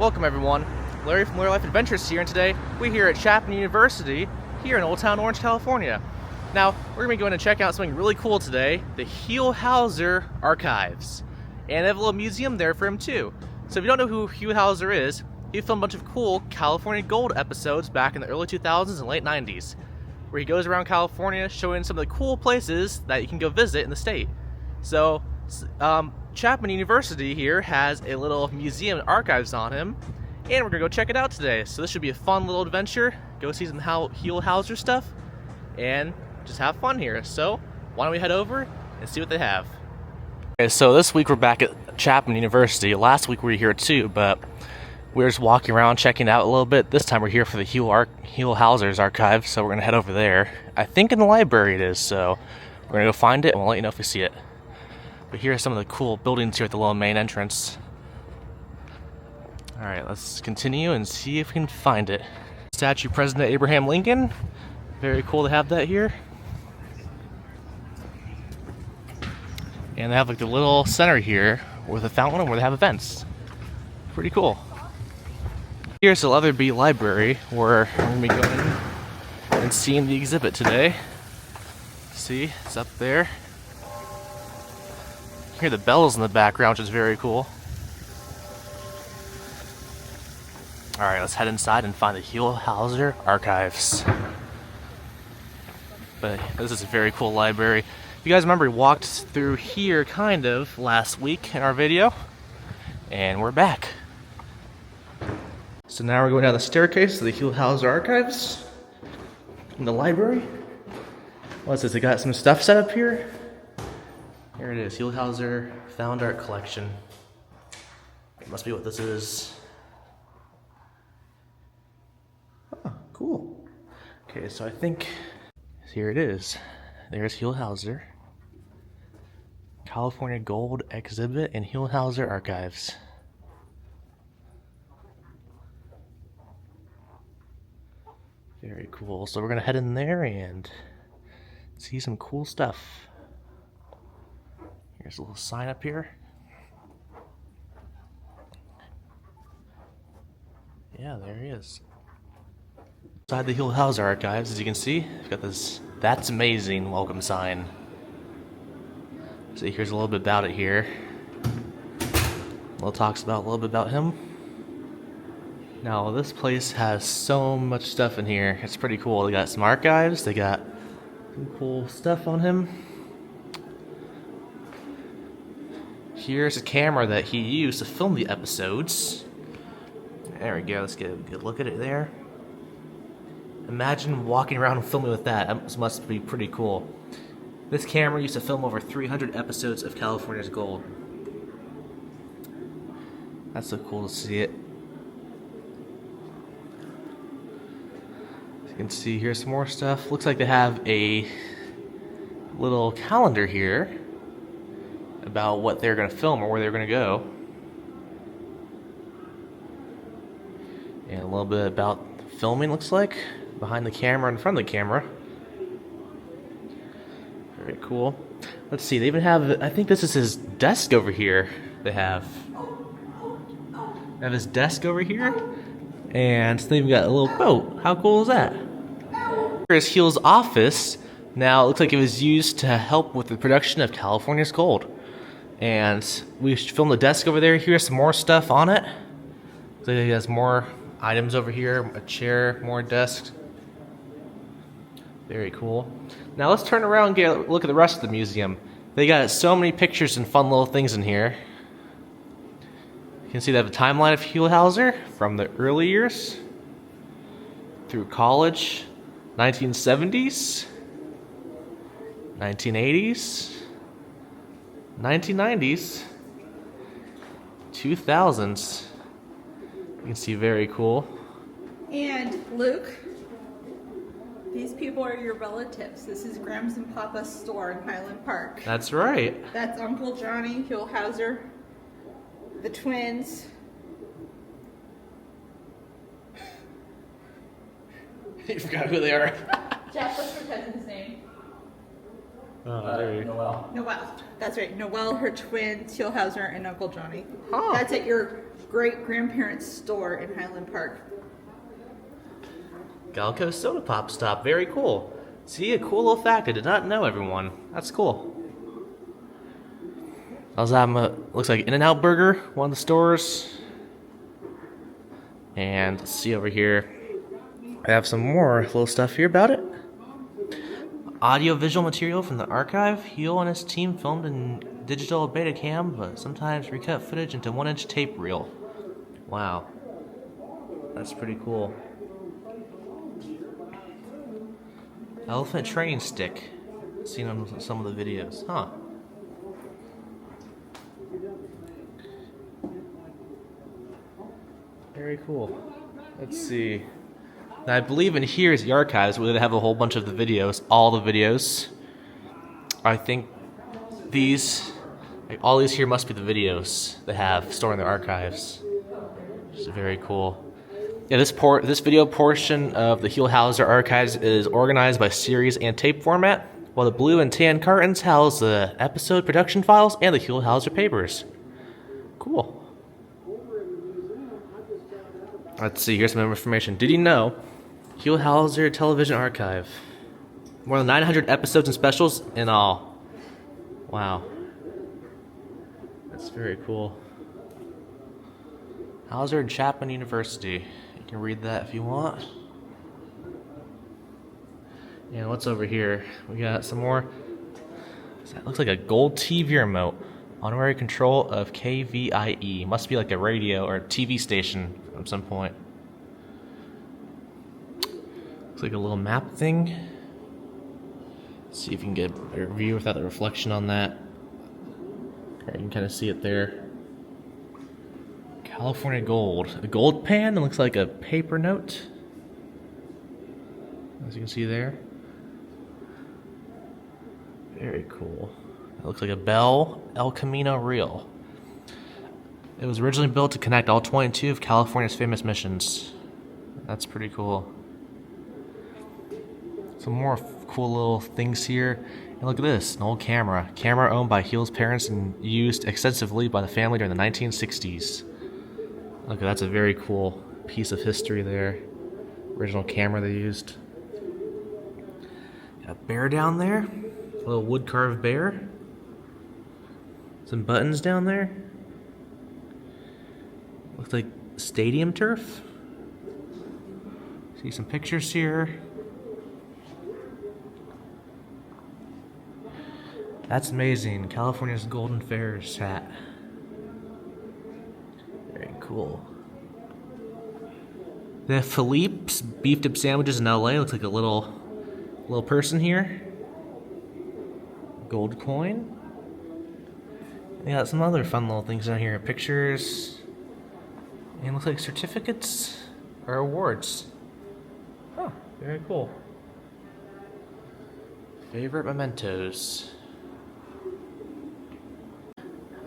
Welcome everyone, Larry from Larry Life Adventures here, and today we're here at Chapman University here in Old Town Orange, California. Now, we're going to be going to check out something really cool today, the Huell Howser archives. And they have a little museum there for him too. So if you don't know who Huell Howser is, he filmed a bunch of cool California Gold episodes back in the early 2000s and late 90s, where he goes around California showing some of the cool places that you can go visit in the state. So, Chapman University here has a little museum and archives on him, and we're gonna go check it out today. So this should be a fun little adventure. Go see some Huell Howser stuff, and just have fun here. So why don't we head over and see what they have? Okay, so this week we're back at Chapman University. Last week we were here too, but we were just walking around checking it out a little bit. This time we're here for the Huell Howser's archive, so we're gonna head over there. I think in the library it is, so we're gonna go find it and we'll let you know if we see it. But here are some of the cool buildings here at the little main entrance. Alright, let's continue and see if we can find it. Statue President Abraham Lincoln. Very cool to have that here. And they have like the little center here with a fountain where they have events. Pretty cool. Here's the Leatherby Library where we're going to be going and seeing the exhibit today. See, it's up there. Hear the bells in the background, which is very cool. Alright, let's head inside and find the Huell Howser archives. But this is a very cool library. If you guys remember, we walked through here kind of last week in our video, and we're back. So now we're going down the staircase to the Huell Howser archives in the library. What's this? They got some stuff set up here. Here it is, Huell Howser Found Art Collection. It must be what this is. Oh, cool. Okay, so I think here it is. There's Huell Howser. California Gold Exhibit and Huell Howser Archives. Very cool. So we're gonna head in there and see some cool stuff. Here's a little sign up here. Yeah, there he is. Inside the Huell Howser archives, as you can see, we've got this "That's Amazing" welcome sign. So here's a little bit about it here. Talks about a little bit about him. Now this place has so much stuff in here. It's pretty cool. They got some archives. They got some cool stuff on him. Here's a camera that he used to film the episodes. There we go, let's get a good look at it there. Imagine walking around and filming with that. That must be pretty cool. This camera used to film over 300 episodes of California's Gold. That's so cool to see it. As you can see, here's some more stuff. Looks like they have a little calendar here about what they're going to film or where they're going to go. And a little bit about filming, looks like, behind the camera, in front of the camera. Very cool. Let's see, they even have, I think this is his desk over here. They have his desk over here, and they even got a little boat. How cool is that? Here's Huell's office. Now, it looks like it was used to help with the production of California's Gold. And we filmed the desk over there. Here's some more stuff on it. So he has more items over here, a chair, more desks. Very cool. Now let's turn around and get a look at the rest of the museum. They got so many pictures and fun little things in here. You can see they have a timeline of Huell Howser from the early years through college, 1970s, 1980s, 1990s, 2000s. You can see, very cool. And Luke, these people are your relatives. This is Grams and Papa's store in Highland Park. That's right. That's Uncle Johnny, Huell Howser, the twins. You forgot who they are. Jeff, what's your cousin's name? Noel. Noel. That's right. Noel, her twins, Huell Howser, and Uncle Johnny. Huh. That's at your great-grandparents' store in Highland Park. Galco Soda Pop Stop. Very cool. See, a cool little fact I did not know, everyone. That's cool. I was having looks like In-N-Out Burger, one of the stores. And let's see over here. I have some more little stuff here about it. Audio-visual material from the archive. Huell and his team filmed in digital Betacam, but sometimes recut footage into 1-inch tape reel. Wow. That's pretty cool. Elephant training stick. Seen on some of the videos. Huh. Very cool. Let's see. Now, I believe in here is the archives where they have a whole bunch of the videos, all the videos. I think these, like, all these here must be the videos they have stored in their archives. Which is very cool. Yeah, this video portion of the Huell Howser archives is organized by series and tape format, while the blue and tan cartons house the episode production files and the Huell Howser papers. Cool. Let's see, here's some more information. Did you know Huell Howser Television Archive? More than 900 episodes and specials in all. Wow. That's very cool. Howser and Chapman University. You can read that if you want. And what's over here? We got some more. That looks like a gold TV remote. Honorary control of KVIE. Must be like a radio or a TV station at some point. Looks like a little map thing. Let's see if you can get a better view without the reflection on that. Okay, you can kind of see it there. California gold. A gold pan that looks like a paper note. As you can see there. Very cool. It looks like a Bell El Camino reel. It was originally built to connect all 22 of California's famous missions. That's pretty cool. Some more cool little things here. And look at this, an old camera. Camera owned by Huell's parents and used extensively by the family during the 1960s. Look, that's a very cool piece of history there. Original camera they used. Got a bear down there. A little wood carved bear. Some buttons down there. Looks like stadium turf. See some pictures here. That's amazing. California's Golden Fairs hat. Very cool. They have Philippe's beef dip sandwiches in LA. Looks like a little person here. Gold coin. They got some other fun little things down here. Pictures. And it looks like certificates or awards. Oh, very cool. Favorite mementos.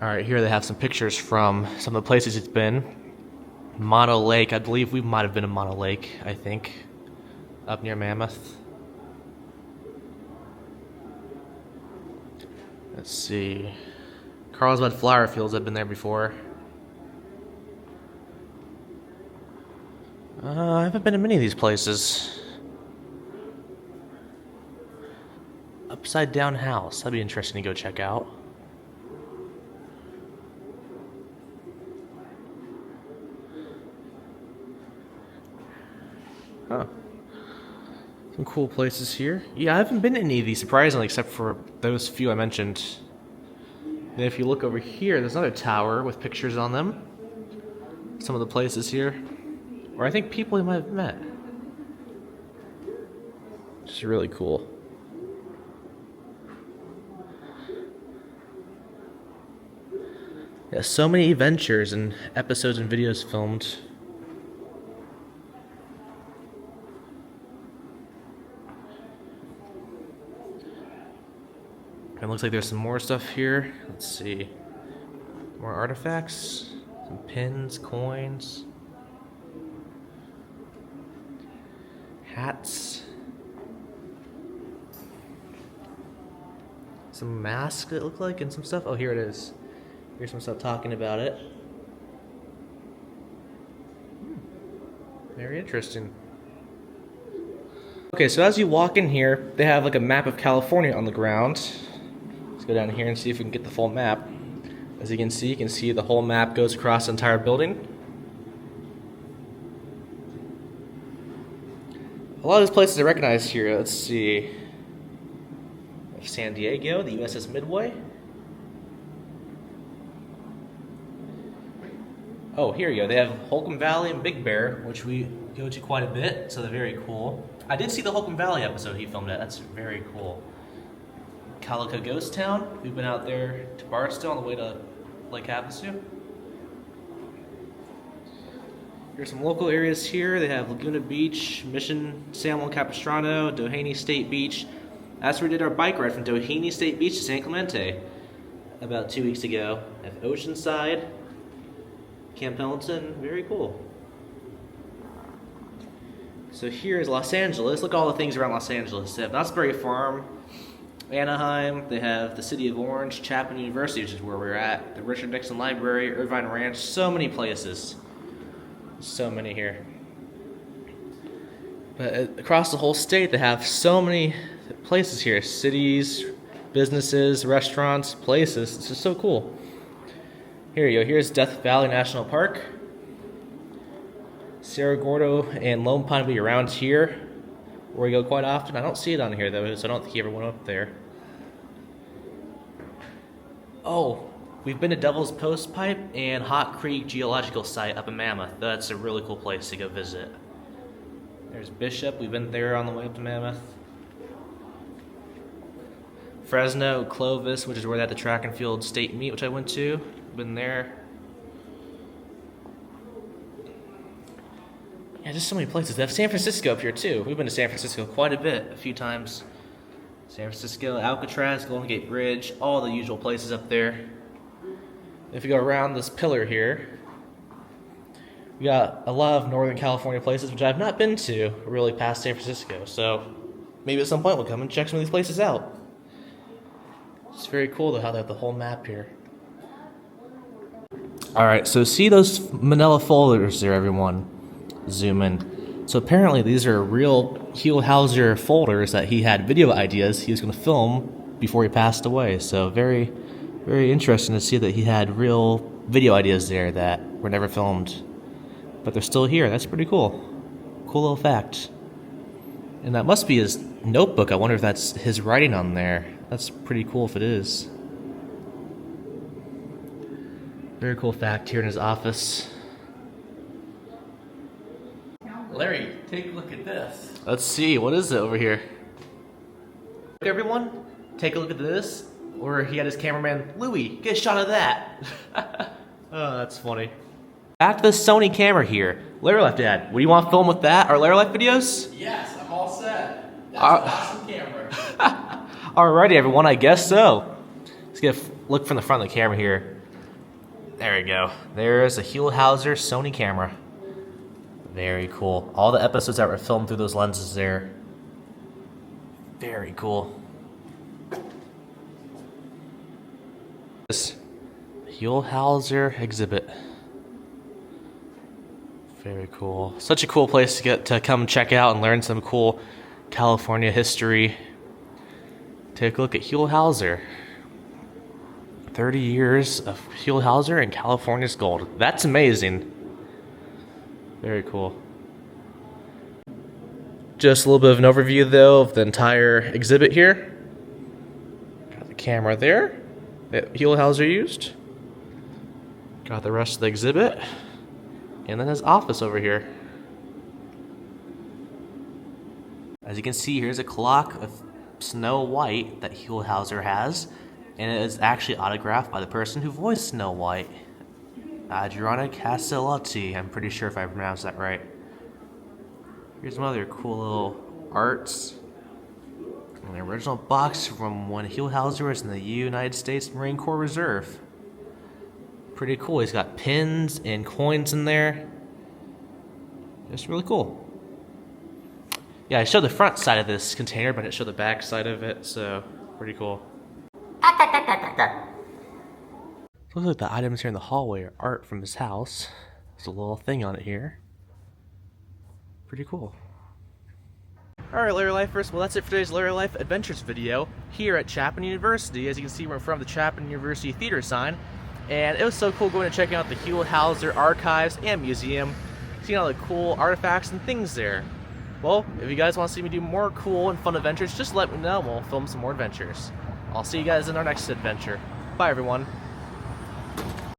Alright, here they have some pictures from some of the places it's been. Mono Lake, I believe we might have been in Mono Lake, I think. Up near Mammoth. Let's see. Carlsbad Flower Fields, I've been there before. I haven't been to many of these places. Upside Down House, that'd be interesting to go check out. Huh. Some cool places here. Yeah, I haven't been to any of these, surprisingly, except for those few I mentioned. And if you look over here, there's another tower with pictures on them. Some of the places here. Or I think people you might have met. Just really cool. Yeah, so many adventures and episodes and videos filmed. It looks like there's some more stuff here. Let's see. More artifacts. Some pins, coins. Hats. Some masks that look like and some stuff. Oh, here it is. Here's some stuff talking about it. Very interesting. Okay, so as you walk in here, they have like a map of California on the ground. Let's go down here and see if we can get the full map. As you can see the whole map goes across the entire building. A lot of these places I recognize here. Let's see. San Diego, the USS Midway. Oh, here you go. They have Holcomb Valley and Big Bear, which we go to quite a bit, so they're very cool. I did see the Holcomb Valley episode he filmed at. That's very cool. Calico Ghost Town. We've been out there to Barstow on the way to Lake Havasu. Here's some local areas here. They have Laguna Beach, Mission, San Juan Capistrano, Doheny State Beach. That's where we did our bike ride from Doheny State Beach to San Clemente about 2 weeks ago. At Oceanside, Camp Pendleton, very cool. So here is Los Angeles. Look at all the things around Los Angeles. They have Knott's Berry Farm, Anaheim. They have the City of Orange, Chapman University, which is where we're at, the Richard Nixon Library, Irvine Ranch. So many places. So many here. But across the whole state, they have so many places here. Cities, businesses, restaurants, places. It's just so cool. Here you go. Here's Death Valley National Park. Cerro Gordo and Lone Pine will be around here, where we go quite often. I don't see it on here though, so I don't think he ever went up there. Oh, we've been to Devil's Post Pipe and Hot Creek Geological Site up in Mammoth. That's a really cool place to go visit. There's Bishop. We've been there on the way up to Mammoth. Fresno, Clovis, which is where they had the track and field state meet, which I went to. Been there. Yeah, just so many places. They have San Francisco up here too. We've been to San Francisco quite a bit, a few times. San Francisco, Alcatraz, Golden Gate Bridge, all the usual places up there. If you go around this pillar here, we got a lot of Northern California places which I've not been to really past San Francisco. So maybe at some point we'll come and check some of these places out. It's very cool though how they have the whole map here. Alright, so see those manila folders there, everyone? Zoom in. So apparently these are real Huell Howser folders that he had video ideas he was going to film before he passed away. So very, very interesting to see that he had real video ideas there that were never filmed. But they're still here. That's pretty cool. Cool little fact. And that must be his notebook. I wonder if that's his writing on there. That's pretty cool if it is. Very cool fact here in his office. Larry, take a look at this. Let's see, what is it over here? Okay, everyone, take a look at this. Or he had his cameraman, Louie, get a shot of that. Oh, that's funny. Back to the Sony camera here. Larry Life Dad, what do you want to film with that? Our Larry Life videos? Yes, I'm all set. That's an awesome camera. Alrighty, everyone, I guess so. Let's get a look from the front of the camera here. There we go. There's a Huell Howser Sony camera. Very cool. All the episodes that were filmed through those lenses there. Very cool. This Huell Howser exhibit. Very cool. Such a cool place to get to come check out and learn some cool California history. Take a look at Huell Howser. 30 years of Huell Howser and California's gold. That's amazing. Very cool. Just a little bit of an overview though of the entire exhibit here. Got the camera there that Huell Howser used. Got the rest of the exhibit. And then his office over here. As you can see, here's a clock of Snow White that Huell Howser has. And it is actually autographed by the person who voiced Snow White. Adriana Castellotti, I'm pretty sure if I pronounced that right. Here's some other cool little arts. An original box from when Huell Howser was in the United States Marine Corps Reserve. Pretty cool. He's got pins and coins in there. Just really cool. Yeah, I showed the front side of this container, but I didn't show the back side of it, so pretty cool. Looks like the items here in the hallway are art from his house. There's a little thing on it here. Pretty cool. Alright, Larry Lifers, well that's it for today's Larry Life Adventures video here at Chapman University. As you can see, we're in front of the Chapman University theater sign. And it was so cool going to check out the Huell Howser Archives and Museum, seeing all the cool artifacts and things there. Well, if you guys want to see me do more cool and fun adventures, just let me know and we'll film some more adventures. I'll see you guys in our next adventure. Bye everyone.